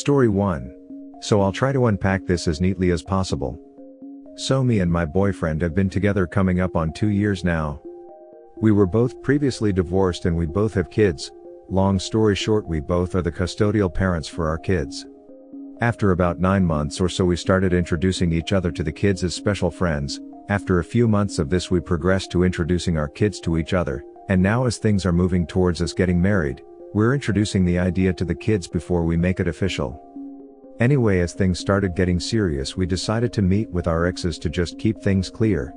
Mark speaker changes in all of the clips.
Speaker 1: Story 1. So I'll try to unpack this as neatly as possible. So me and my boyfriend have been together coming up on 2 years now. We were both previously divorced and we both have kids. Long story short, we both are the custodial parents for our kids. After about 9 months or so we started introducing each other to the kids as special friends. After a few months of this we progressed to introducing our kids to each other, and now as things are moving towards us getting married, we're introducing the idea to the kids before we make it official. Anyway, as things started getting serious we decided to meet with our exes to just keep things clear.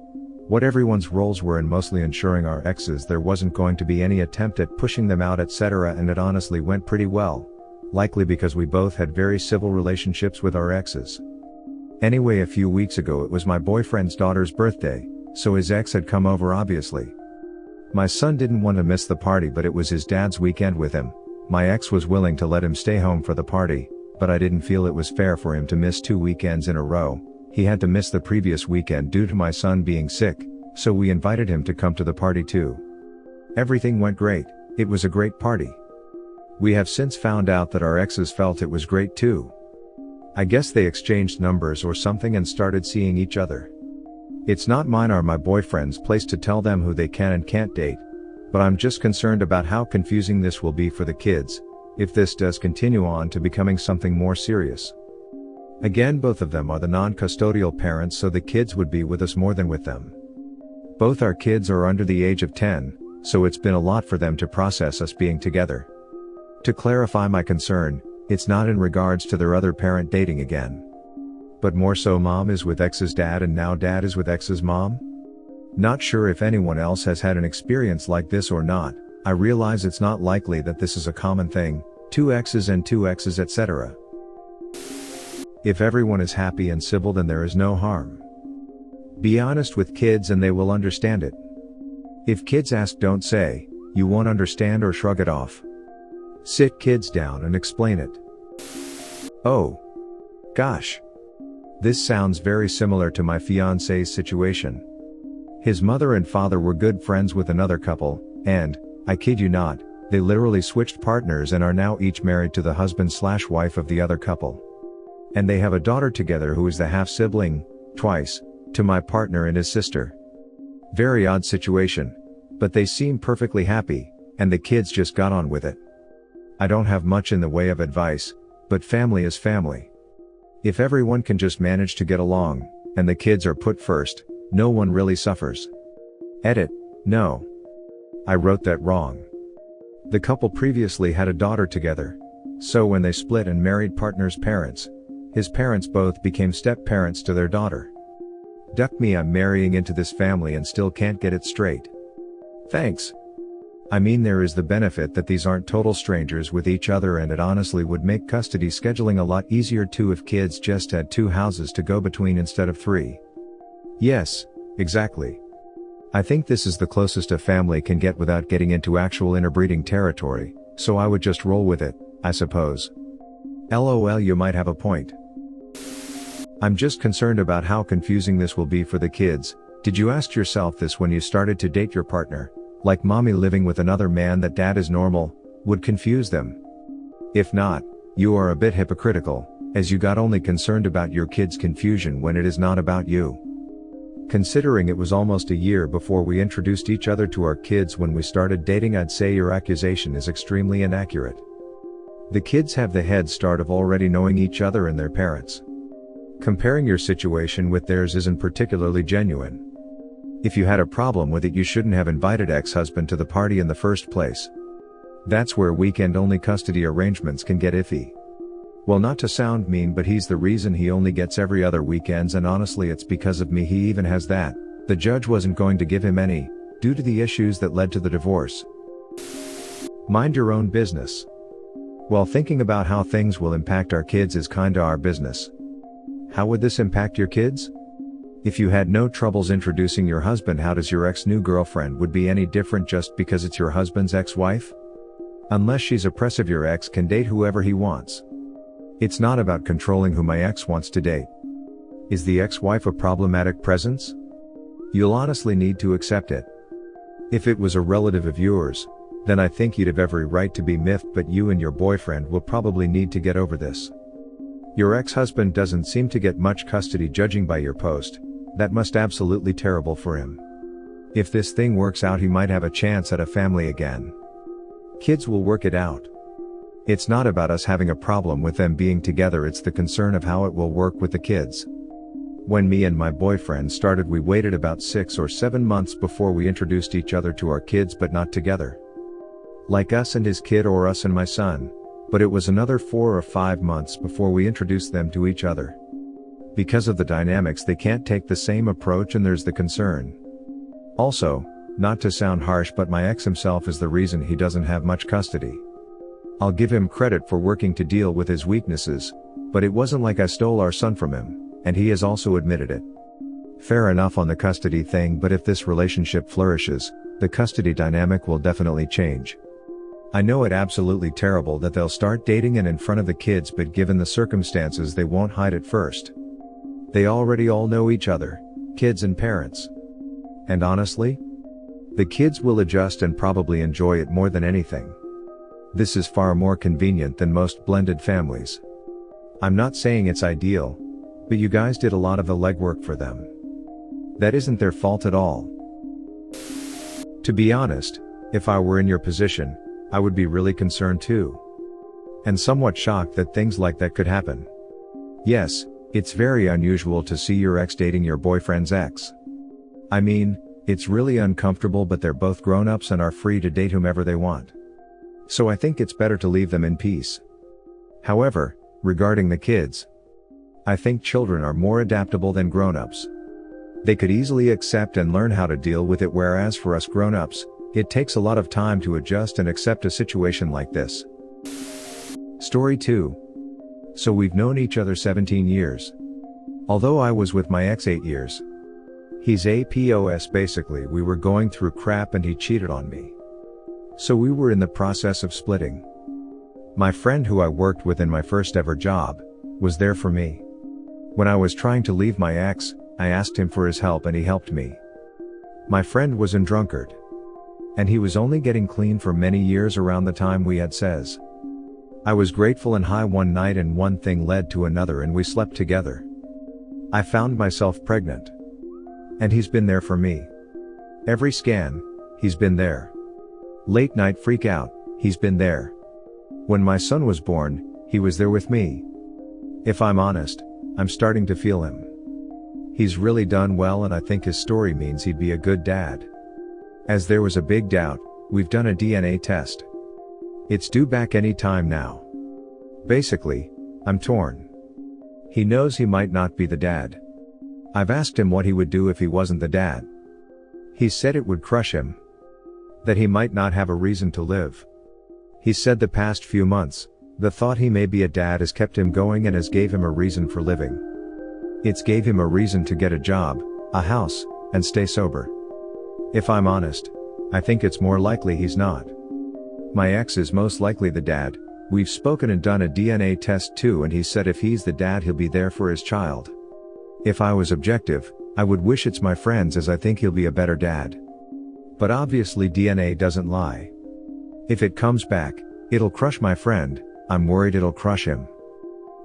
Speaker 1: What everyone's roles were in mostly ensuring our exes there wasn't going to be any attempt at pushing them out etc. And it honestly went pretty well. Likely because we both had very civil relationships with our exes. Anyway, a few weeks ago it was my boyfriend's daughter's birthday, so his ex had come over obviously. My son didn't want to miss the party but it was his dad's weekend with him. My ex was willing to let him stay home for the party, but I didn't feel it was fair for him to miss 2 weekends in a row. He had to miss the previous weekend due to my son being sick, so we invited him to come to the party too. Everything went great, it was a great party. We have since found out that our exes felt it was great too. I guess they exchanged numbers or something and started seeing each other. It's not mine or my boyfriend's place to tell them who they can and can't date, but I'm just concerned about how confusing this will be for the kids, if this does continue on to becoming something more serious. Again, both of them are the non-custodial parents, so the kids would be with us more than with them. Both our kids are under the age of 10, so it's been a lot for them to process us being together. To clarify my concern, it's not in regards to their other parent dating again. But more so mom is with ex's dad and now dad is with ex's mom? Not sure if anyone else has had an experience like this or not. I realize it's not likely that this is a common thing, 2 exes and 2 exes etc. If everyone is happy and civil then there is no harm. Be honest with kids and they will understand it. If kids ask, don't say, you won't understand or shrug it off. Sit kids down and explain it. Oh. Gosh. This sounds very similar to my fiancé's situation. His mother and father were good friends with another couple, and, I kid you not, they literally switched partners and are now each married to the husband/wife of the other couple. And they have a daughter together who is the half-sibling, twice, to my partner and his sister. Very odd situation, but they seem perfectly happy, and the kids just got on with it. I don't have much in the way of advice, but family is family. If everyone can just manage to get along, and the kids are put first, no one really suffers. Edit, no. I wrote that wrong. The couple previously had a daughter together, so when they split and married partner's parents, his parents both became step-parents to their daughter. Duck me, I'm marrying into this family and still can't get it straight. Thanks. I mean, there is the benefit that these aren't total strangers with each other, and it honestly would make custody scheduling a lot easier too if kids just had 2 houses to go between instead of 3. Yes, exactly. I think this is the closest a family can get without getting into actual interbreeding territory, so I would just roll with it, I suppose. LOL, you might have a point. I'm just concerned about how confusing this will be for the kids. Did you ask yourself this when you started to date your partner? Like mommy living with another man that dad is normal, would confuse them? If not, you are a bit hypocritical, as you got only concerned about your kids' confusion when it is not about you. Considering it was almost a year before we introduced each other to our kids when we started dating, I'd say your accusation is extremely inaccurate. The kids have the head start of already knowing each other and their parents. Comparing your situation with theirs isn't particularly genuine. If you had a problem with it, you shouldn't have invited ex-husband to the party in the first place. That's where weekend-only custody arrangements can get iffy. Well, not to sound mean, but he's the reason he only gets every other weekends, and honestly it's because of me he even has that. The judge wasn't going to give him any, due to the issues that led to the divorce. Mind your own business. Well, thinking about how things will impact our kids is kinda our business. How would this impact your kids? If you had no troubles introducing your husband, how does your ex-new girlfriend would be any different just because it's your husband's ex-wife? Unless she's oppressive, your ex can date whoever he wants. It's not about controlling who my ex wants to date. Is the ex-wife a problematic presence? You'll honestly need to accept it. If it was a relative of yours, then I think you'd have every right to be miffed, but you and your boyfriend will probably need to get over this. Your ex-husband doesn't seem to get much custody judging by your post. That must absolutely terrible for him. If this thing works out, he might have a chance at a family again. Kids will work it out. It's not about us having a problem with them being together, it's the concern of how it will work with the kids. When me and my boyfriend started, we waited about 6 or 7 months before we introduced each other to our kids, but not together. Like us and his kid or us and my son. But it was another 4 or 5 months before we introduced them to each other. Because of the dynamics, they can't take the same approach, and there's the concern. Also, not to sound harsh, but my ex himself is the reason he doesn't have much custody. I'll give him credit for working to deal with his weaknesses, but it wasn't like I stole our son from him, and he has also admitted it. Fair enough on the custody thing, but if this relationship flourishes, the custody dynamic will definitely change. I know it absolutely terrible that they'll start dating and in front of the kids, but given the circumstances, they won't hide it first. They already all know each other, kids and parents. And honestly, the kids will adjust and probably enjoy it more than anything. This is far more convenient than most blended families. I'm not saying it's ideal, but you guys did a lot of the legwork for them. That isn't their fault at all. To be honest, if I were in your position, I would be really concerned too. And somewhat shocked that things like that could happen. Yes, it's very unusual to see your ex dating your boyfriend's ex. I mean, it's really uncomfortable, but they're both grown-ups and are free to date whomever they want. So I think it's better to leave them in peace. However, regarding the kids, I think children are more adaptable than grown-ups. They could easily accept and learn how to deal with it, whereas for us grown-ups, it takes a lot of time to adjust and accept a situation like this. Story 2. So we've known each other 17 years. Although I was with my ex 8 years. He's APOS. Basically, we were going through crap and he cheated on me. So we were in the process of splitting. My friend, who I worked with in my first ever job, was there for me. When I was trying to leave my ex, I asked him for his help and he helped me. My friend was a drunkard. And he was only getting clean for many years around the time we had sex. I was grateful and high one night, and one thing led to another and we slept together. I found myself pregnant. And he's been there for me. Every scan, he's been there. Late night freak out, he's been there. When my son was born, he was there with me. If I'm honest, I'm starting to feel him. He's really done well, and I think his story means he'd be a good dad. As there was a big doubt, we've done a DNA test. It's due back any time now. Basically, I'm torn. He knows he might not be the dad. I've asked him what he would do if he wasn't the dad. He said it would crush him. That he might not have a reason to live. He said the past few months, the thought he may be a dad has kept him going and has gave him a reason for living. It's gave him a reason to get a job, a house, and stay sober. If I'm honest, I think it's more likely he's not. My ex is most likely the dad. We've spoken and done a DNA test too, and he said if he's the dad, he'll be there for his child. If I was objective, I would wish it's my friend's, as I think he'll be a better dad. But obviously DNA doesn't lie. If it comes back, it'll crush my friend. I'm worried it'll crush him.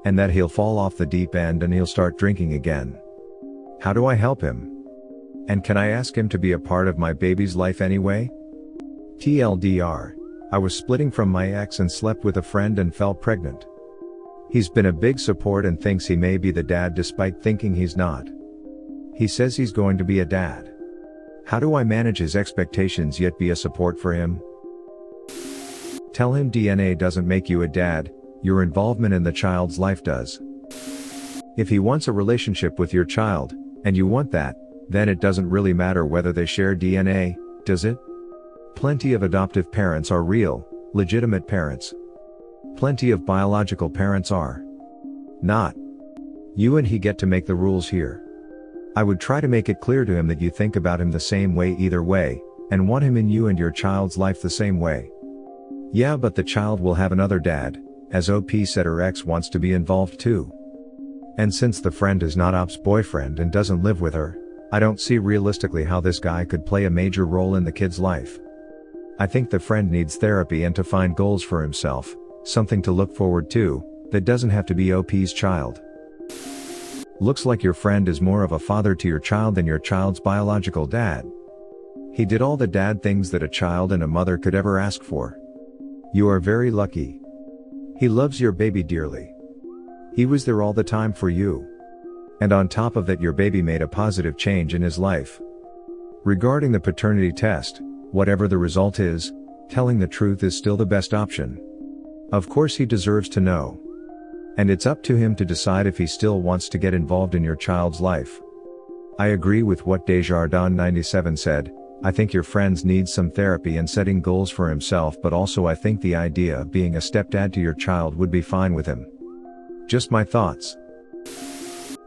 Speaker 1: And that he'll fall off the deep end and he'll start drinking again. How do I help him? And can I ask him to be a part of my baby's life anyway? TLDR, I was splitting from my ex and slept with a friend and fell pregnant. He's been a big support and thinks he may be the dad despite thinking he's not. He says he's going to be a dad. How do I manage his expectations yet be a support for him? Tell him DNA doesn't make you a dad, your involvement in the child's life does. If he wants a relationship with your child, and you want that, then it doesn't really matter whether they share DNA, does it? Plenty of adoptive parents are real, legitimate parents. Plenty of biological parents are not. You and he get to make the rules here. I would try to make it clear to him that you think about him the same way either way, and want him in you and your child's life the same way. Yeah, but the child will have another dad, as OP said her ex wants to be involved too. And since the friend is not Op's boyfriend and doesn't live with her, I don't see realistically how this guy could play a major role in the kid's life. I think the friend needs therapy and to find goals for himself, something to look forward to, That doesn't have to be OP's child. Looks like your friend is more of a father to your child than your child's biological dad. He did all the dad things that a child and a mother could ever ask for. You are very lucky. He loves your baby dearly. He was there all the time for you. And on top of that, your baby made a positive change in his life. Regarding the paternity test, whatever the result is, telling the truth is still the best option. Of course he deserves to know. And it's up to him to decide if he still wants to get involved in your child's life. I agree with what Desjardins97 said. I think your friend needs some therapy and setting goals for himself, but also I think the idea of being a stepdad to your child would be fine with him. Just my thoughts.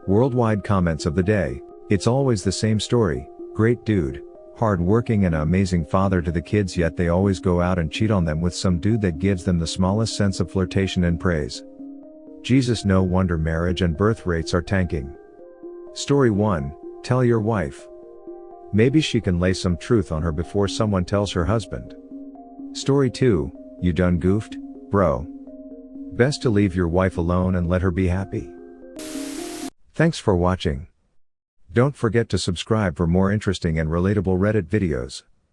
Speaker 1: Worldwide comments of the day. It's always the same story. Great dude, hard-working and an amazing father to the kids, yet they always go out and cheat on them with some dude that gives them the smallest sense of flirtation and praise. Jesus, no wonder marriage and birth rates are tanking. Story 1, tell your wife. Maybe she can lay some truth on her before someone tells her husband. Story 2, you done goofed, bro. Best to leave your wife alone and let her be happy. Thanks for watching. Don't forget to subscribe for more interesting and relatable Reddit videos.